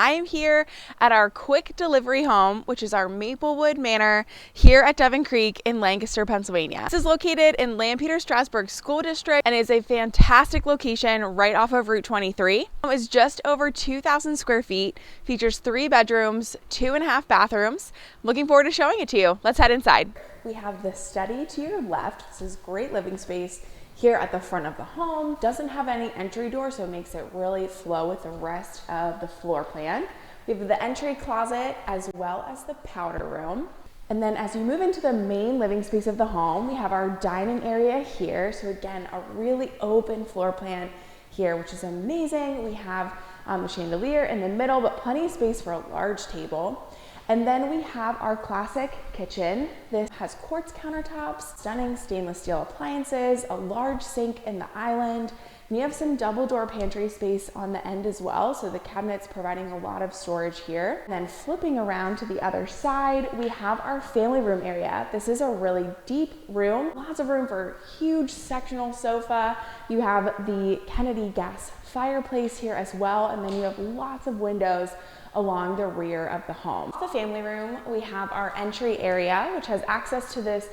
I am here at our quick delivery home, which is our Maplewood Manor here at Devon Creek in Lancaster, Pennsylvania. This is located in Lampeter-Strasburg School District and is a fantastic location right off of Route 23. It's just over 2,000 square feet, features 3 bedrooms, 2.5 bathrooms. Looking forward to showing it to you. Let's head inside. We have the study to your left. This is great living space here at the front of the home. Doesn't have any entry door, so it makes it really flow with the rest of the floor plan. We have the entry closet as well as the powder room. And then as you move into the main living space of the home, we have our dining area here. So again, a really open floor plan here, which is amazing. We have the chandelier in the middle, but plenty of space for a large table. And then we have our classic kitchen. This has quartz countertops, stunning stainless steel appliances, a large sink in the island, and you have some double door pantry space on the end as well, so the cabinets providing a lot of storage here. And then flipping around to the other side, we have our family room area. This is a really deep room, lots of room for a huge sectional sofa. You have the Kennedy gas fireplace here as well, and then you have lots of windows along the rear of the home. The family room, we have our entry area, which has access to this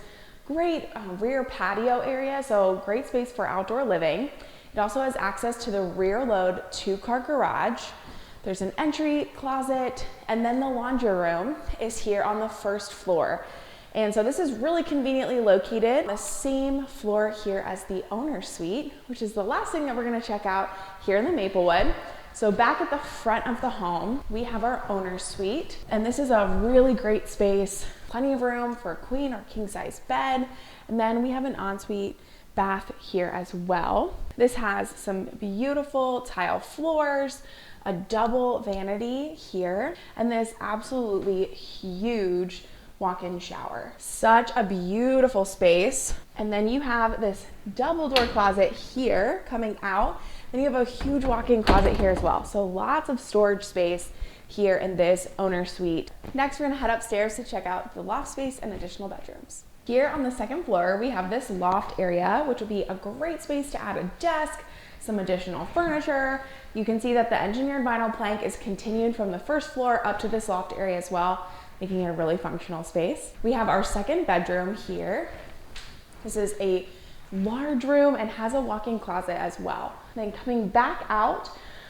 great rear patio area, so great space for outdoor living. It also has access to the rear load 2-car garage. There's an entry closet, and then the laundry room is here on the first floor. And so this is really conveniently located on the same floor here as the owner's suite, which is the last thing that we're gonna check out here in the Maplewood. So back at the front of the home, we have our owner's suite, and this is a really great space, plenty of room for a queen or king size bed. And then we have an ensuite bath here as well. This has some beautiful tile floors, a double vanity here, and this absolutely huge walk-in shower. Such a beautiful space. And then you have this double door closet here coming out. Then you have a huge walk-in closet here as well. So lots of storage space here in this owner suite. Next, we're gonna head upstairs to check out the loft space and additional bedrooms. Here on the second floor, we have this loft area, which will be a great space to add a desk, some additional furniture. You can see that the engineered vinyl plank is continued from the first floor up to this loft area as well, making it a really functional space. We have our second bedroom here. This is a large room and has a walk-in closet as well. Then coming back out,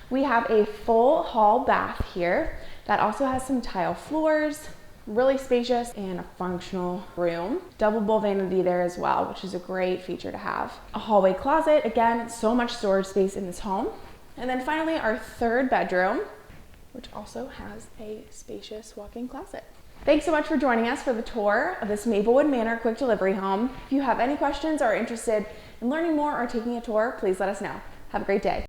we have a full hall bath here that also has some tile floors, really spacious and a functional room. Double bowl vanity there as well, which is a great feature to have. A hallway closet, again, so much storage space in this home. And then finally our third bedroom, which also has a spacious walk-in closet. Thanks so much for joining us for the tour of this Maplewood Manor quick delivery home. If you have any questions or are interested in learning more or taking a tour, please let us know. Have a great day.